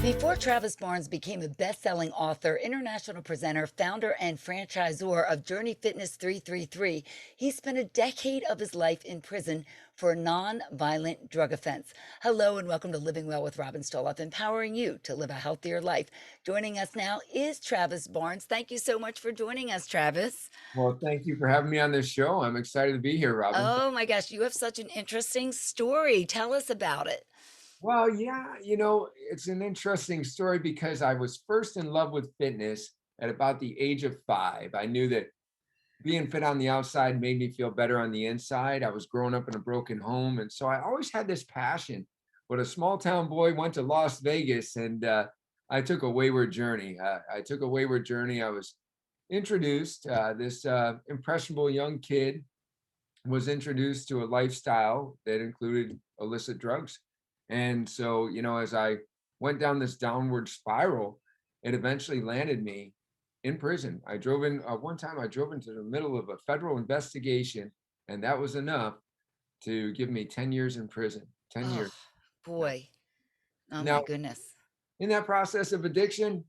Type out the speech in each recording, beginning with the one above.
Before Travis Barnes became a best-selling author, international presenter, founder, and franchisor of Journey Fitness 333, he spent a decade of his life in prison for a non-violent drug offense. Hello and welcome to Living Well with Robin Stoloff, empowering you to live a healthier life. Joining us now is Travis Barnes. Thank you so much for joining us, Travis. Well, thank you for having me on this show. I'm excited to be here, Robin. Oh my gosh, you have such an interesting story. Tell us about it. Well, yeah, it's an interesting story because I was first in love with fitness at about the age of 5. I knew that being fit on the outside made me feel better on the inside. I was growing up in a broken home, and so I always had this passion. But a small town boy went to Las Vegas, and I took a wayward journey. I took a wayward journey. I was introduced, this impressionable young kid was introduced to a lifestyle that included illicit drugs. And so, as I went down this downward spiral, it eventually landed me in prison. I drove in, one time I drove into the middle of a federal investigation, and that was enough to give me 10 years in prison. 10 Oh years. Yeah. boy. Oh my Now, goodness. in that process of addiction,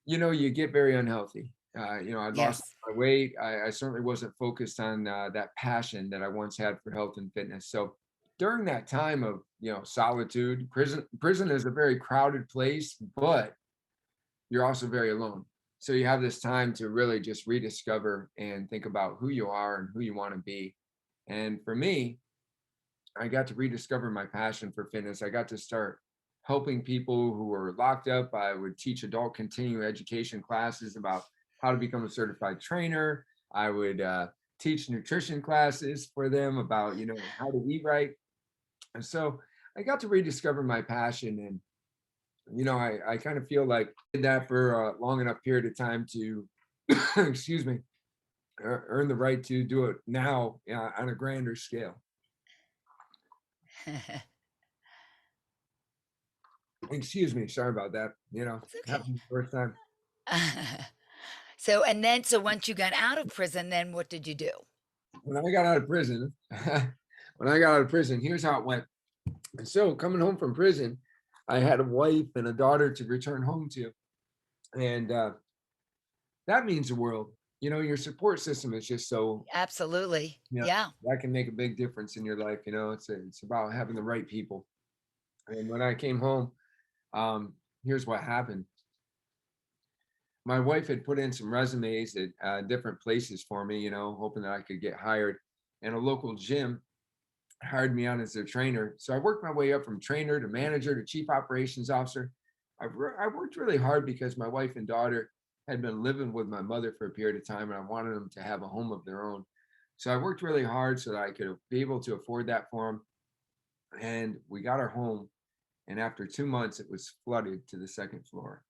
you get very unhealthy. I lost Yes. my weight. I certainly wasn't focused on that passion that I once had for health and fitness. So during that time of, solitude, prison is a very crowded place, but you're also very alone. So you have this time to really just rediscover and think about who you are and who you want to be. And for me, I got to rediscover my passion for fitness. I got to start helping people who were locked up. I would teach adult continuing education classes about how to become a certified trainer. I would teach nutrition classes for them about, how to eat right. And so I got to rediscover my passion. And, I kind of feel like I did that for a long enough period of time to, excuse me, earn the right to do it now on a grander scale. Excuse me, sorry about that. It's okay. Happened the first time. So once you got out of prison, then what did you do? When I got out of prison, here's how it went. And so coming home from prison, I had a wife and a daughter to return home to. And that means the world. Your support system is just so, Absolutely. Yeah. that can make a big difference in your life. It's about having the right people. And when I came home, here's what happened. My wife had put in some resumes at different places for me, hoping that I could get hired. And a local gym hired me on as their trainer. So I worked my way up from trainer to manager to chief operations officer. I worked really hard because my wife and daughter had been living with my mother for a period of time, and I wanted them to have a home of their own. So I worked really hard so that I could be able to afford that for them. And we got our home, and after 2 months, it was flooded to the second floor.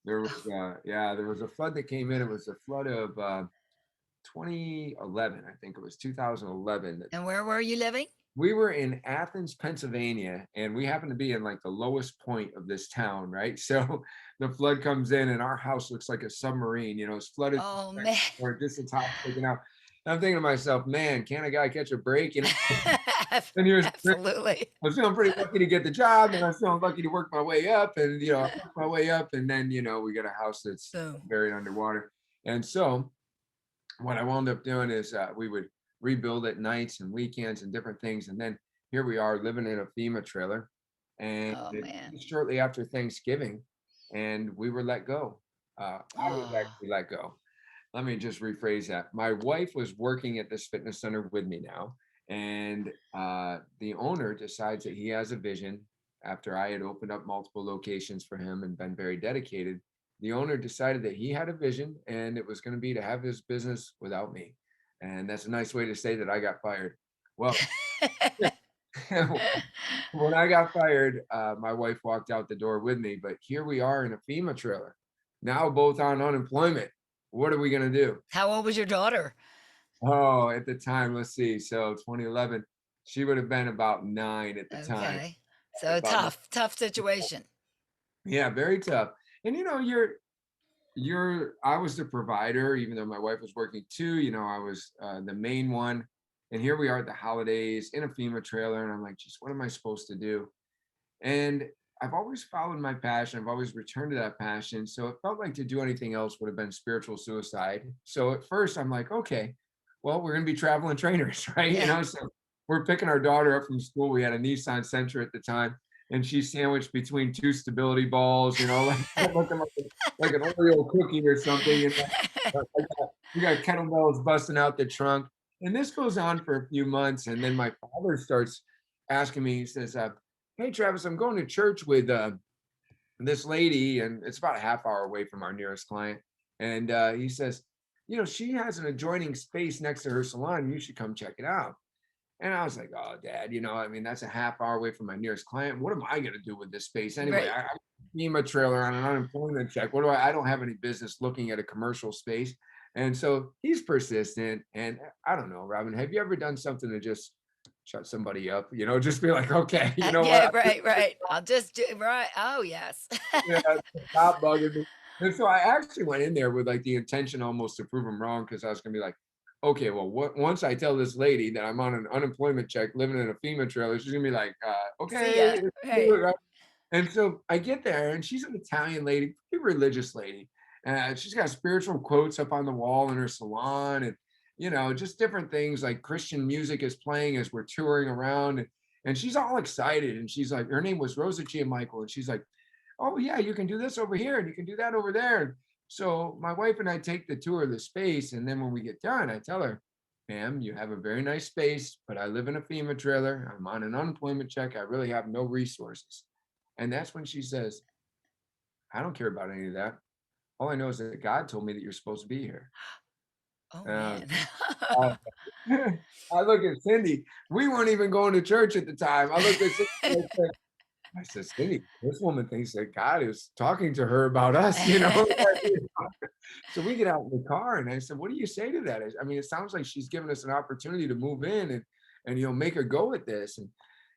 There was a flood that came in. It was a flood of 2011, I think it was 2011. And where were you living? We were in Athens, Pennsylvania, and we happened to be in like the lowest point of this town, right? So the flood comes in, and our house looks like a submarine. It's flooded, Oh man. or just the top sticking out. And I'm thinking to myself, man, can't a guy catch a break? 10 years. Absolutely. I was feeling pretty lucky to get the job, and I was feeling lucky to work my way up. And I worked my way up, and then we got a house that's Boom. buried underwater. And so what I wound up doing is we would rebuild at nights and weekends and different things. And then here we are living in a FEMA trailer, and Oh man. shortly after Thanksgiving, and we were let go. I was Oh. actually let go. Let me just rephrase that. My wife was working at this fitness center with me now, and the owner decides that he has a vision. After I had opened up multiple locations for him and been very dedicated, the owner decided that he had a vision, and it was going to be to have his business without me. And that's a nice way to say that I got fired. Well, when I got fired, my wife walked out the door with me, but here we are in a FEMA trailer, now both on unemployment. What are we going to do? How old was your daughter? Oh, at the time, let's see. So 2011, she would have been about 9 at the time. Okay. So About tough situation. Yeah, very tough. And I was the provider, even though my wife was working too. I was the main one. And here we are at the holidays in a FEMA trailer, and I'm like, just what am I supposed to do? And I've always followed my passion. I've always returned to that passion. So it felt like to do anything else would have been spiritual suicide. So at first I'm like, okay, well, we're going to be traveling trainers, right? Yeah. So we're picking our daughter up from school. We had a Nissan Sentra at the time, and she's sandwiched between two stability balls, like looking like an Oreo cookie or something. And we got kettlebells busting out the trunk. And this goes on for a few months. And then my father starts asking me, he says, hey, Travis, I'm going to church with this lady, and it's about a half hour away from our nearest client. And he says, she has an adjoining space next to her salon. You should come check it out. And I was like, oh, Dad, I mean, that's a half hour away from my nearest client. What am I going to do with this space anyway? Right. I'm a FEMA trailer on an unemployment check. I don't have any business looking at a commercial space. And so he's persistent. And I don't know, Robin, have you ever done something to just shut somebody up? Just be like, okay, you know Yeah, what? right, right. I'll just do right. Oh, yes. Yeah, stop bugging me. And so I actually went in there with like the intention almost to prove him wrong, because I was gonna be like, okay, well, once I tell this lady that I'm on an unemployment check living in a FEMA trailer, she's gonna be like, See ya. okay. Right. Right? And so I get there, and she's an Italian lady, pretty religious lady. She's got spiritual quotes up on the wall in her salon, and just different things, like Christian music is playing as we're touring around. And she's all excited. And she's like, her name was Rosa Michael. And she's like, oh yeah, you can do this over here and you can do that over there. So my wife and I take the tour of the space. And then when we get done, I tell her, ma'am, you have a very nice space, but I live in a FEMA trailer. I'm on an unemployment check. I really have no resources. And that's when she says, I don't care about any of that. All I know is that God told me that you're supposed to be here. Oh, Uh, man. uh, I look at Cindy. We weren't even going to church at the time. I looked at Cindy and I said, Cindy, this woman thinks that God is talking to her about us. So we get out in the car, and I said, what do you say to that? I mean, it sounds like she's giving us an opportunity to move in and make her go with this.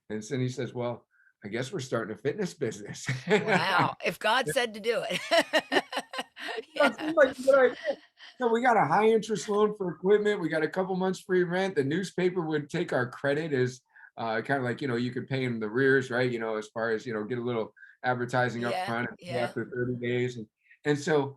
And Cindy says, well, I guess we're starting a fitness business. Wow. If God said to do it. That Yeah. seemed like a good idea. So we got a high interest loan for equipment. We got a couple months free rent. The newspaper would take our credit as kind of like, you could pay them the rears, right? As far as, get a little advertising up Yeah, front yeah. after 30 days. And so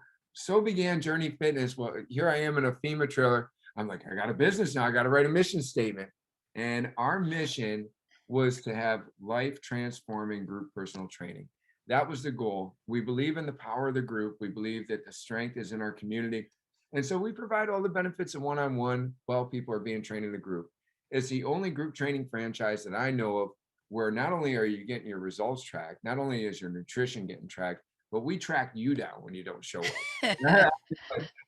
began Journey Fitness. Well, here I am in a FEMA trailer. I'm like, I got a business now. I got to write a mission statement. And our mission was to have life transforming group personal training. That was the goal. We believe in the power of the group. We believe that the strength is in our community. And so we provide all the benefits of one-on-one while people are being trained in a group. It's the only group training franchise that I know of where not only are you getting your results tracked, not only is your nutrition getting tracked, but we track you down when you don't show up.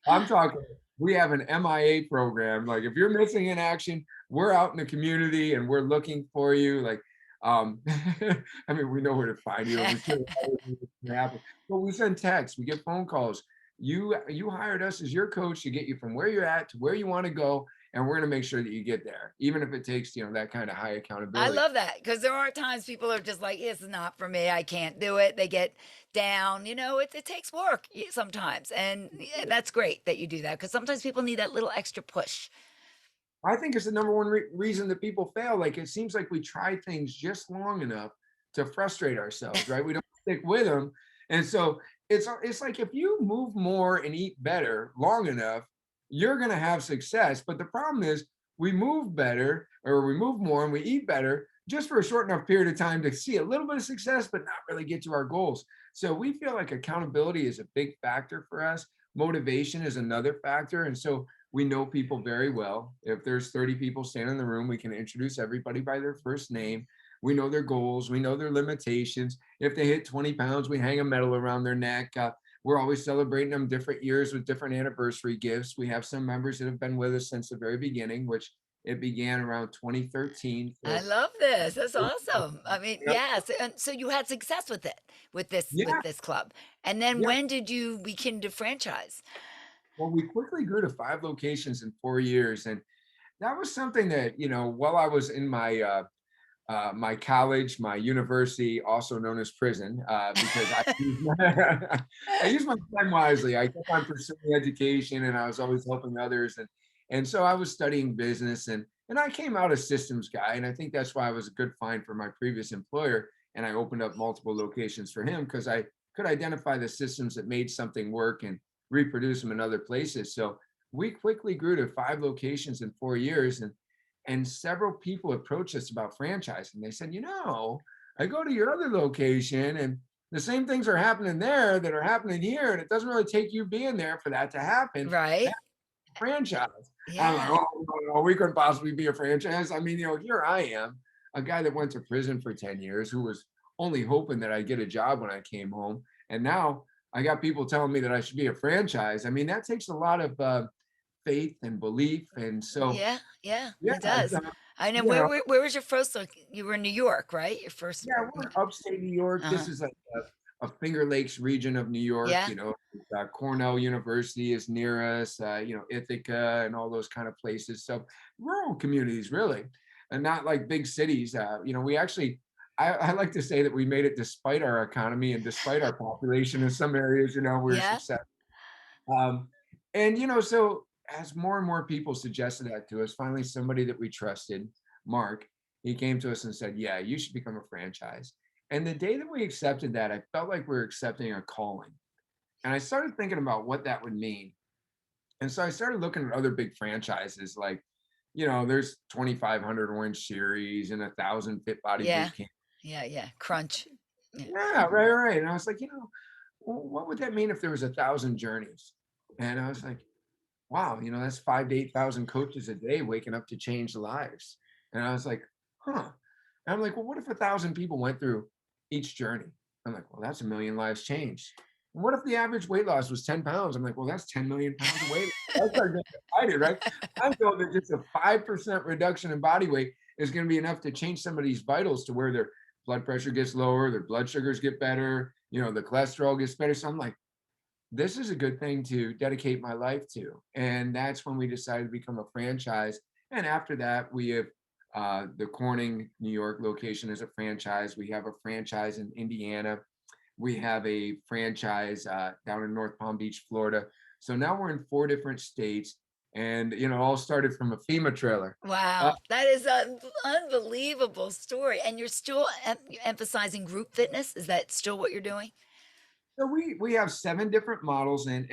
I'm talking, we have an MIA program. Like if you're missing in action, we're out in the community and we're looking for you. Like, I mean, we know where to find you. We could happen, but we send texts, we get phone calls. You hired us as your coach to get you from where you're at to where you want to go, and we're going to make sure that you get there, even if it takes that kind of high I accountability. love that because there are times people are just like, "It's not for me. I can't do it." They get down. It takes work sometimes, and yeah, that's great that you do that because sometimes people need that little extra push. I think it's the number one reason that people fail. Like it seems like we try things just long enough to frustrate ourselves, right? We don't stick with them, and so it's like if you move more and eat better long enough, you're going to have success. But the problem is we move better or we move more and we eat better just for a short enough period of time to see a little bit of success, but not really get to our goals. So we feel like accountability is a big factor for us. Motivation is another factor, and so we know people very well. If there's 30 people standing in the room, we can introduce everybody by their first name. We know their goals. We know their limitations. If they hit 20 pounds, we hang a medal around their neck. We're always celebrating them different years with different anniversary gifts. We have some members that have been with us since the very beginning, which it began around 2013. I So, love this. That's awesome. I mean, yes, and so you had success with it, with yeah, this club. And then yeah. when did you begin to franchise? Well, we quickly grew to 5 locations in 4 years. And that was something that, while I was in my college, my university, also known as prison, because I used my time wisely. I kept on pursuing education, and I was always helping others, and so I was studying business, and I came out a systems guy, and I think that's why I was a good find for my previous employer. And I opened up multiple locations for him because I could identify the systems that made something work and reproduce them in other places. So we quickly grew to 5 locations in 4 years. And several people approached us about franchising. They said, I go to your other location and the same things are happening there that are happening here. And it doesn't really take you being there for that to happen. Right. Franchise. I'm like, Yeah. oh, no, we couldn't possibly be a franchise. I mean, here I am, a guy that went to prison for 10 years who was only hoping that I'd get a job when I came home. And now I got people telling me that I should be a franchise. I mean, that takes a lot of faith and belief. And so, Yeah. Yeah. yeah, It does. I know. you know, Where was your first look? You were in New York, right? Your first. yeah, we're in upstate New York. This Uh-huh. is like a Finger Lakes region of New York. Yeah. Cornell University is near us. Ithaca and all those kind of places. So rural communities, really, and not like big cities. We actually, I like to say that we made it despite our economy and despite our population in some areas. We're Yeah. successful. Um, so as more and more people suggested that to us, finally somebody that we trusted, Mark, he came to us and said, "Yeah, you should become a franchise." And the day that we accepted that, I felt like we were accepting a calling. And I started thinking about what that would mean. And so I started looking at other big franchises like, there's 2,500 Orange Series and 1,000 Fit Body Yeah. Boot Camp. Yeah. Yeah. Crunch. Yeah. Yeah, right, right. And I was like, what would that mean if there was 1,000 journeys? And I was like, wow, that's 5 to 8,000 coaches a day waking up to change lives. And I was like, huh. And I'm like, well, what if 1,000 people went through each journey? I'm like, well, that's 1,000,000 lives changed. And what if the average weight loss was 10 pounds? I'm like, well, that's 10 million pounds of weight. I started getting excited, right? I feel that just a 5% reduction in body weight is going to be enough to change somebody's vitals to where their blood pressure gets lower, their blood sugars get better, the cholesterol gets better. So I'm like, this is a good thing to dedicate my life to. And that's when we decided to become a franchise. And after that, we have the Corning, New York location as a franchise. We have a franchise in Indiana. We have a franchise down in North Palm Beach, Florida. So now we're in 4 different states. And, all started from a FEMA trailer. Uh, Wow, that is an unbelievable story. And you're still emphasizing group fitness? Is that still what you're doing? So we have 7 different models, and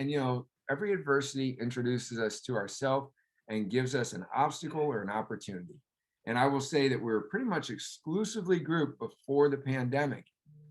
every adversity introduces us to ourselves and gives us an obstacle or an opportunity. And I will say that we were pretty much exclusively group before the pandemic.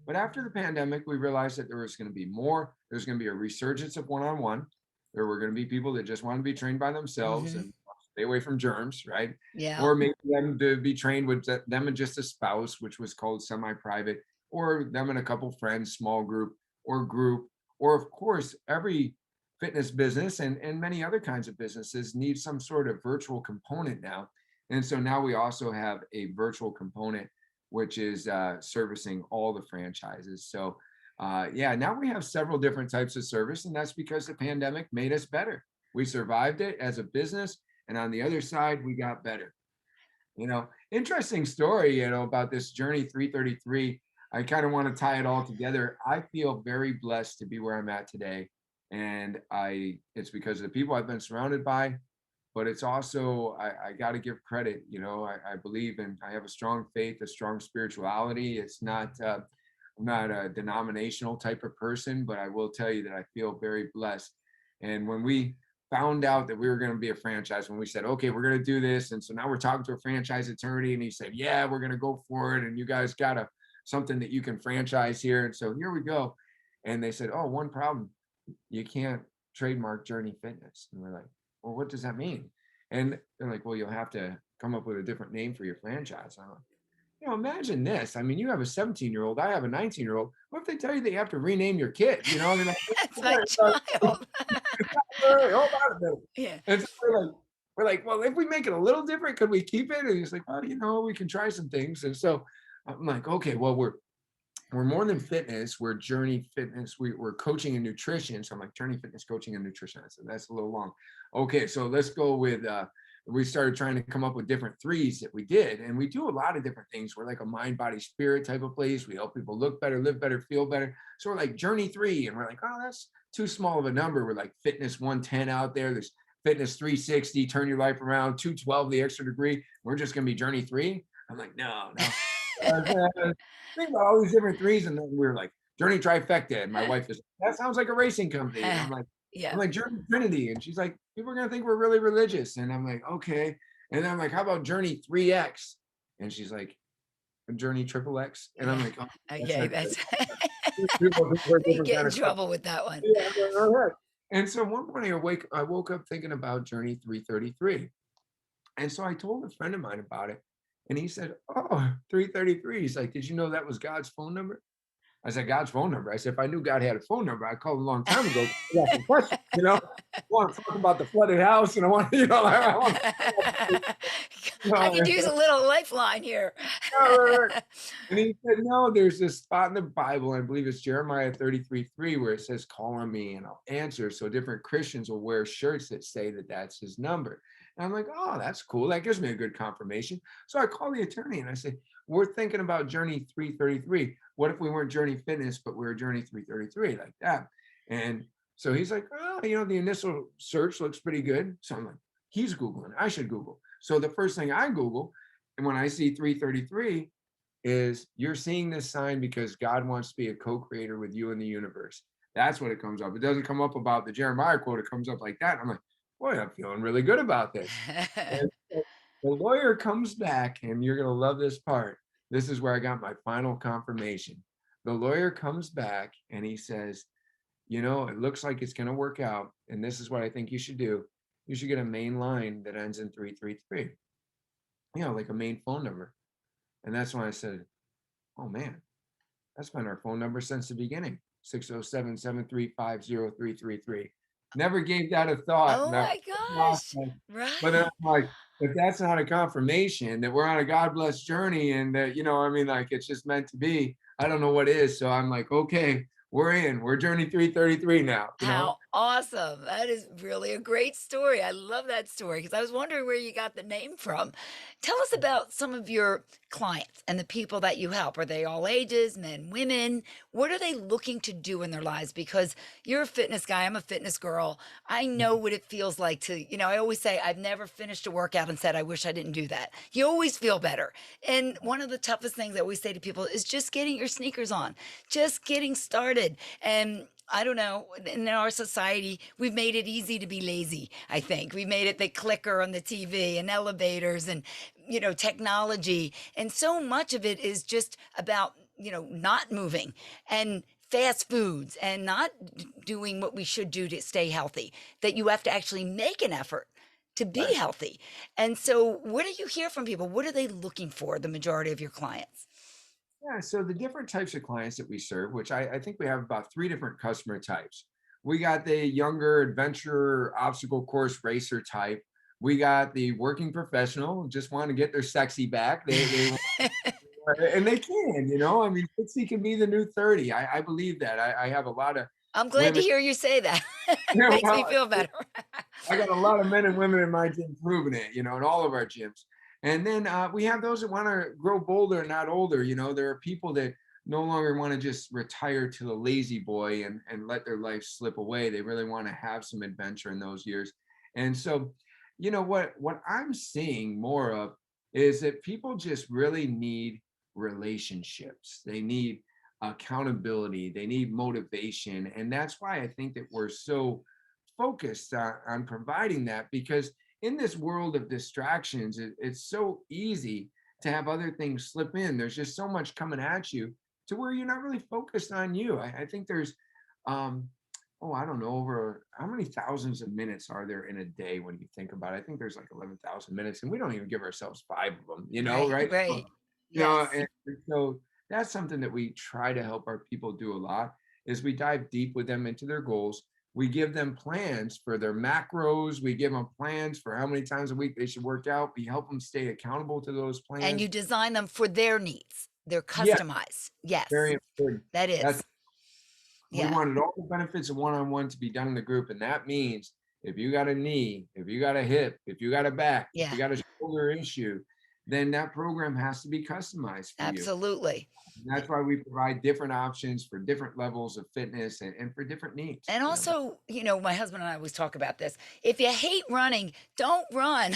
But after the pandemic, we realized that there was going to be more. There's going to be a resurgence of one-on-one. There were going to be people that just want to be trained by themselves Hmm. and stay away from germs, right? Yeah. Or maybe them to be trained with them and just a spouse, which was called semi-private, or them and a couple friends, small group, or of course, every fitness business and many other kinds of businesses need some sort of virtual component now. And so now we also have a virtual component, which is servicing all the franchises. So yeah, now we have several different types of service, and that's because the pandemic made us better. We survived it as a business, and on the other side, we got better. Interesting story, about this journey 333. I kind of want to tie it all together. I feel very blessed to be where I'm at today. And it's because of the people I've been surrounded by, but it's also, I got to give credit. I believe in, I have a strong faith, a strong spirituality. It's not, I'm not a denominational type of person, but I will tell you that I feel very blessed. And when we found out that we were going to be a franchise, when we said, okay, we're going to do this. And so now we're talking to a franchise attorney and he said, yeah, we're going to go for it. And you guys got something that you can franchise here. And so here we go. And they said, oh, one problem, you can't trademark Journey Fitness. And we're like, well, what does that mean? And they're like, well, you'll have to come up with a different name for your franchise. I'm like, imagine this. I mean, you have a 17-year-old, I have a 19-year-old. What if they tell you that you have to rename your kid? I mean, like, That's my child. wait, hold on a minute. Yeah. And so we're like, well, if we make it a little different, could we keep it? And he's like, well, we can try some things. And so I'm like, okay, well, we're more than fitness. We're Journey Fitness. We're coaching and nutrition. So I'm like, Journey Fitness, coaching and nutrition. I said, that's a little long. Okay, so let's go with we started trying to come up with different threes that we did. And we do a lot of different things. We're like a mind, body, spirit type of place. We help people look better, live better, feel better. So we're like Journey 3. And we're like, oh, that's too small of a number. We're like Fitness 110 out there. There's Fitness 360, turn your life around, 212, the extra degree. We're just going to be Journey 3. I'm like, no. Think about all these different threes, and then we were like, Journey Trifecta, and my wife is, that sounds like a racing company, and I'm Yeah. like Journey Trinity, and she's like, people are gonna think we're really religious, and I'm like, okay, and then I'm like, how about Journey 3X, and she's like, Journey Triple X, and I'm Yeah. like, oh, that's Okay, not that's people think we're you different get kind in of stuff. trouble with that one. Yeah, I'm like, all right. And so one morning I woke up thinking about Journey 333. And so I told a friend of mine about it. And he said, oh, 333. He's like, did you know that was God's phone number? I said, God's phone number. I said, if I knew God had a phone number, I'd call him a long time ago. I got some questions, I want to talk about the flooded house, and I want, I want I could to, use a little lifeline here. And he said, no, there's this spot in the Bible, I believe it's Jeremiah 33:3, where it says, call on me and I'll answer. So different Christians will wear shirts that say that that's his number. And I'm like, oh, that's cool. That gives me a good confirmation. So I call the attorney and I say, we're thinking about Journey 333. What if we weren't Journey Fitness, but we were Journey 333, like that? And so he's like, oh, the initial search looks pretty good. So I'm like, he's Googling, I should Google. So the first thing I Google, and when I see 333, is you're seeing this sign because God wants to be a co-creator with you in the universe. That's what it comes up. It doesn't come up about the Jeremiah quote. It comes up like that. I'm like, boy, I'm feeling really good about this. And so the lawyer comes back, and you're going to love this part. This is where I got my final confirmation. The lawyer comes back and he says, it looks like it's going to work out. And this is what I think you should do. You should get a main line that ends in 333, like a main phone number. And that's when I said, oh man, that's been our phone number since the beginning. 607-735-0333. Never gave that a thought. Oh my gosh. But then Right. I'm like, if that's not a confirmation that we're on a God blessed journey and that, like it's just meant to be, I don't know what is. So I'm like, okay, we're Journey 333 now. How awesome. That is really a great story. I love that story because I was wondering where you got the name from. Tell us about some of your clients and the people that you help. Are they all ages, men, women? What are they looking to do in their lives? Because you're a fitness guy, I'm a fitness girl. I know what it feels like I always say, I've never finished a workout and said, I wish I didn't do that. You always feel better. And one of the toughest things I always say to people is just getting your sneakers on, just getting started. And I don't know. In our society, we've made it easy to be lazy, I think. We made it the clicker on the TV and elevators and, technology. And so much of it is just about, not moving and fast foods and not doing what we should do to stay healthy, that you have to actually make an effort to be Right. healthy. And so, what do you hear from people? What are they looking for, the majority of your clients? Yeah, so the different types of clients that we serve, which I think we have about 3 different customer types. We got the younger adventurer obstacle course racer type. We got the working professional, just want to get their sexy back. They and they can, I mean, 60 can be the new 30. I believe that. I have a lot of I'm glad to women. hear you say that. It Yeah, makes me well, feel better. I got a lot of men and women in my gym proving it, in all of our gyms. And then we have those that want to grow bolder, not older. There are people that no longer want to just retire to the lazy boy and let their life slip away. They really want to have some adventure in those years. And so, what I'm seeing more of is that people just really need relationships. They need accountability. They need motivation. And that's why I think that we're so focused on providing that, because in this world of distractions, it's so easy to have other things slip in. There's just so much coming at you to where you're not really focused on you. I think there's, I don't know, over how many thousands of minutes are there in a day when you think about it? I think there's like 11,000 minutes, and we don't even give ourselves 5 of them, Right, right? right. You know, Yes. and so that's something that we try to help our people do a lot is we dive deep with them into their goals. We give them plans for their macros. We give them plans for how many times a week they should work out. We help them stay accountable to those And plans. you design them for their needs. They're Yeah, customized. Yes, very important. that That's is. we Yeah, wanted all the benefits of one-on-one to be done in the group. And that means if you got a knee, if you got a hip, if you got a back, if yeah, you got a shoulder issue, then that program has to be customized for you. absolutely. And that's why we provide different options for different levels of fitness and for different needs. And also, my husband and I always talk about this. If you hate running, don't run.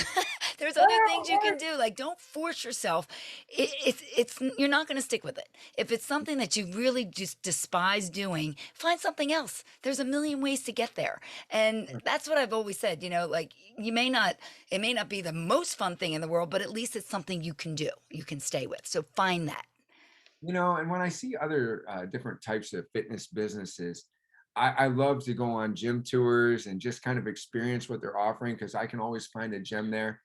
There's other things you can do. Like, don't force yourself. It's you're not going to stick with it. If it's something that you really just despise doing, find something else. There's a million ways to get there. And that's what I've always said, like it may not be the most fun thing in the world, but at least it's something you can do, you can stay with. So find that. And when I see other different types of fitness businesses, I love to go on gym tours and just kind of experience what they're offering because I can always find a gem there.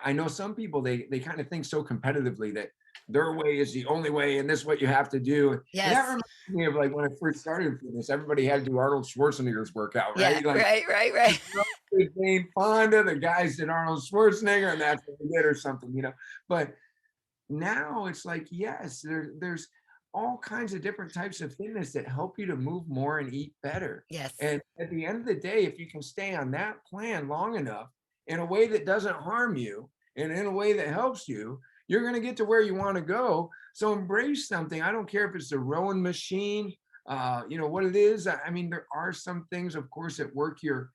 I know some people they kind of think so competitively that their way is the only way and this is what you have to do. And that Yes. reminds me of like when I first started fitness, everybody had to do Arnold Schwarzenegger's workout, Yeah. right? Like Right. Right. the Right. girls did Jane Fonda, the guys did Arnold Schwarzenegger, and that's what they did or something. But now it's like, yes, there's all kinds of different types of fitness that help you to move more and eat better. Yes. And at the end of the day, if you can stay on that plan long enough in a way that doesn't harm you and in a way that helps you, you're going to get to where you want to go. So embrace something. I don't care if it's a rowing machine, what it is. I mean, there are some things, of course, that work your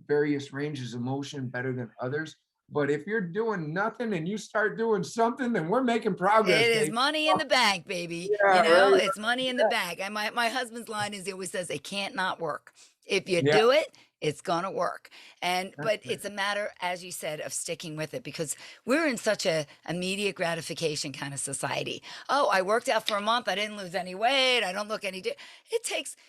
various ranges of motion better than others. But if you're doing nothing and you start doing something, then we're making progress, It is baby. money in the bank, baby. Yeah, right. It's money in the bank. And my husband's line is he always says it can't not work. If you Yeah. do it, it's gonna work. That's But it. it's a matter, as you said, of sticking with it because we're in such a immediate gratification kind of society. Oh, I worked out for a month, I didn't lose any weight, I don't look it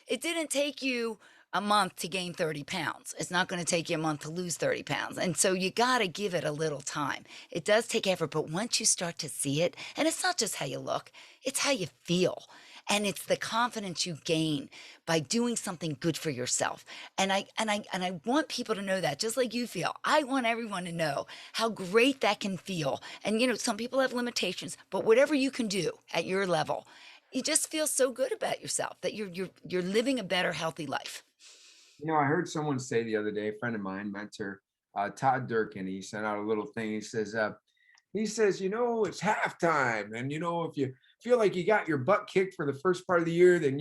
didn't take you a month to gain 30 pounds. It's not going to take you a month to lose 30 pounds. And so you got to give it a little time. It does take effort, but once you start to see it, and it's not just how you look, it's how you feel. And it's the confidence you gain by doing something good for yourself. And I want people to know that just like you feel. I want everyone to know how great that can feel. And some people have limitations, but whatever you can do at your level, you just feel so good about yourself that you're living a better, healthy life. I heard someone say the other day, a friend of mine, mentor, Todd Durkin, he sent out a little thing. He says, it's halftime. And, if you feel like you got your butt kicked for the first part of the year, then,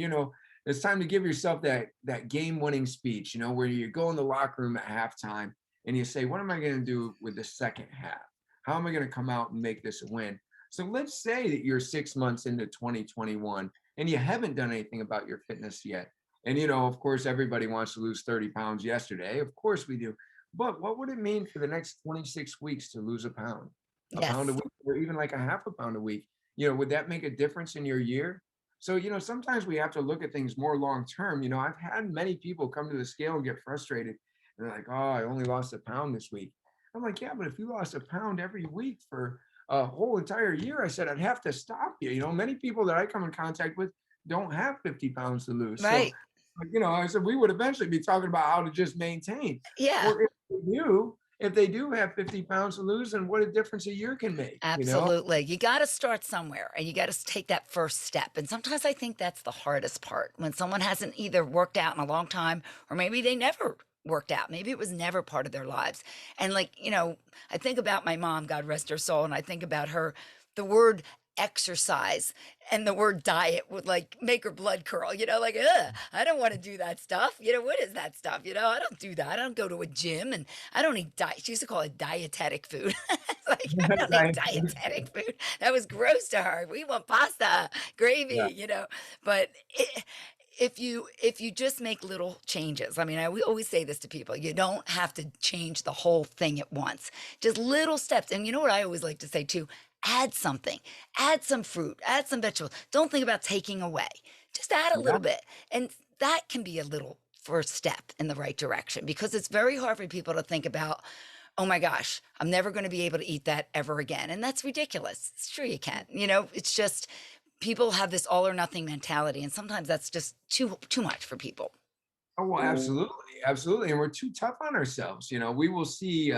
it's time to give yourself that game winning speech, where you go in the locker room at halftime and you say, what am I going to do with the second half? How am I going to come out and make this a win? So let's say that you're 6 months into 2021 and you haven't done anything about your fitness yet. And, of course, everybody wants to lose 30 pounds yesterday. Of course we do. But what would it mean for the next 26 weeks to lose a pound a Yes. week, or even like a half a pound a week? Would that make a difference in your year? So, sometimes we have to look at things more long term. I've had many people come to the scale and get frustrated. And they're like, oh, I only lost a pound this week. I'm like, yeah, but if you lost a pound every week for a whole entire year, I said, I'd have to stop you. Many people that I come in contact with don't have 50 pounds to lose. So, Right. I said we would eventually be talking about how to just maintain. Yeah. Well, if they do have 50 pounds to lose, then what a difference a year can make. Absolutely. You got to start somewhere and you got to take that first step. And sometimes I think that's the hardest part when someone hasn't either worked out in a long time or maybe they never worked out. Maybe it was never part of their lives. And I think about my mom, God rest her soul, and I think about her, the word exercise and the word diet would like make her blood curl, like, ugh, I don't want to do that stuff. What is that stuff? I don't do that. I don't go to a gym and I don't eat diet. She used to call it dietetic food. Like, I don't eat Right. dietetic food. That was gross to her. We want pasta, Yeah. gravy. But if you just make little changes, I mean, we always say this to people, you don't have to change the whole thing at once. Just little steps. And you know what I always like to say too? Add something, add some fruit, add some vegetables. Don't think about taking away. Just add a Yeah. little bit. And that can be a little first step in the right direction because it's very hard for people to think about, oh my gosh, I'm never going to be able to eat that ever again. And that's ridiculous. It's true you can. It's just people have this all or nothing mentality. And sometimes that's just too much for people. Oh, well, absolutely. Absolutely. And we're too tough on ourselves. We will see,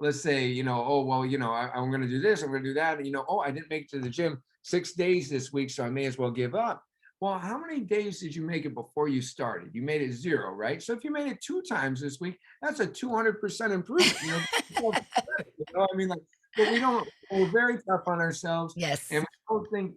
let's say, oh, well, I'm going to do this, I'm going to do that. Oh, I didn't make it to the gym 6 days this week, so I may as well give up. Well, how many days did you make it before you started? You made it 0, right? So if you made it 2 times this week, that's a 200% improvement. I mean, like, but we're very tough on ourselves, Yes. and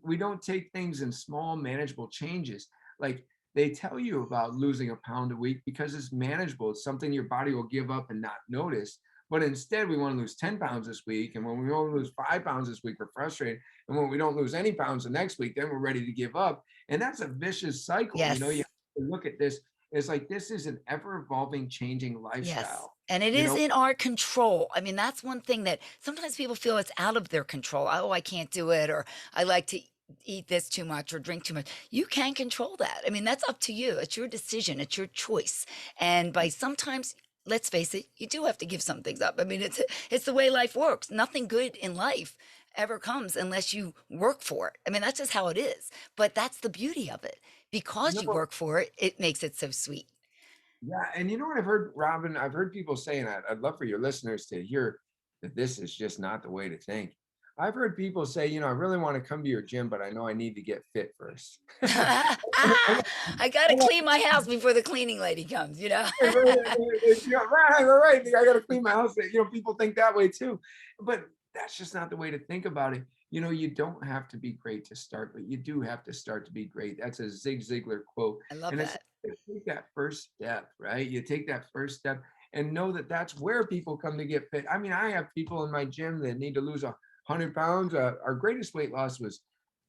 we don't take things in small, manageable changes. Like they tell you about losing a pound a week because it's manageable. It's something your body will give up and not notice. But instead, we want to lose 10 pounds this week. And when we only lose 5 pounds this week, we're frustrated. And when we don't lose any pounds the next week, then we're ready to give up. And that's a vicious cycle. You know, you Yes. have to look at this. It's like this is an ever evolving, changing Yes. lifestyle. And it You is know, in our control. I mean, that's one thing that sometimes people feel it's out of their control. Oh, I can't do it, or I like to eat this too much or drink too much. You can control that. I mean, that's up to you. It's your decision, it's your choice. And by sometimes, let's face it, you do have to give some things up. I mean, it's the way life works. Nothing good in life ever comes unless you work for it. I mean, that's just how it is. But that's the beauty of it. Because you no, work for it, it makes it so sweet. yeah, and you know what I've heard, Robin? I've heard people saying, I'd love for your listeners to hear that this is just not the way to think. I've heard people say, I really want to come to your gym, but I know I need to get fit first. I got to clean my house before the cleaning lady comes, you know? Right. I got to clean my house. People think that way too, but that's just not the way to think about it. You don't have to be great to start, but you do have to start to be great. That's a Zig Ziglar quote, I love and it's that. take that first step, right? You take that first step and know that that's where people come to get fit. I mean, I have people in my gym that need to lose 100 pounds. Our greatest weight loss was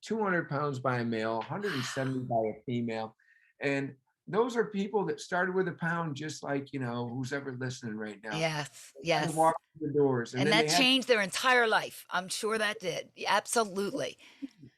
200 pounds by a male, 170 by a female. And those are people that started with a pound, just like, who's ever listening right now. Yes, Had to yes. walk through the doors. And And then that they had changed their entire life. I'm sure that did. Absolutely.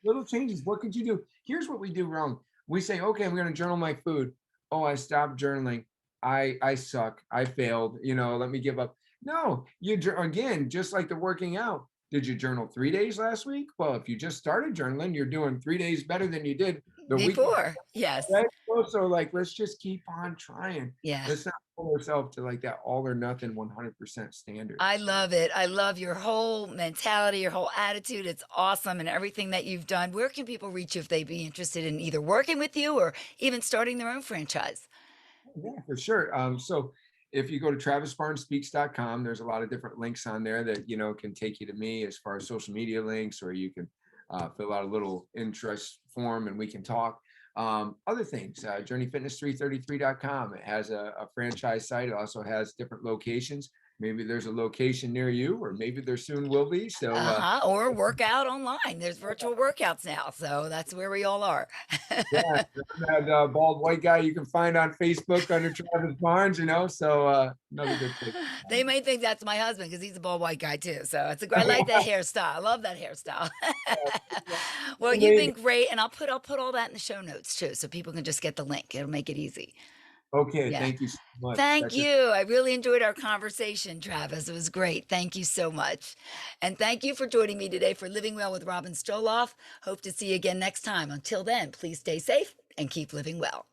little changes. What could you do? Here's what we do wrong. We say, okay, I'm going to journal my food. Oh, I stopped journaling. I suck. I failed. Let me give up. No, again, just like the working out. Did you journal 3 days last week? Well, if you just started journaling, you're doing 3 days better than you did the week before, Before. Yes. right? So like, let's just keep on trying. Yeah. Let's not hold ourselves to like that all or nothing 100% standard. I love it. I love your whole mentality, your whole attitude. It's awesome and everything that you've done. Where can people reach you if they'd be interested in either working with you or even starting their own franchise? Yeah, for sure. So if you go to travisbarnespeaks.com, there's a lot of different links on there that, can take you to me as far as social media links, or you can fill out a little interest form and we can talk. Other things, journeyfitness333.com. It has a franchise site. It also has different locations. Maybe there's a location near you, or maybe there soon will be. So, Uh-huh. Or work out online. There's virtual workouts now. So that's where we all are. yeah, that bald white guy you can find on Facebook under Travis Barnes, so another good place. They may think that's my husband because he's a bald white guy too. So I like that hairstyle. I love that hairstyle. Well, you've been Amazing. great, and I'll put all that in the show notes too, so people can just get the link. It'll make it easy. Okay, Yeah. thank you so much. Thank That's it. you. I really enjoyed our conversation, Travis. It was great. Thank you so much. And thank you for joining me today for Living Well with Robin Stoloff. Hope to see you again next time. Until then, please stay safe and keep living well.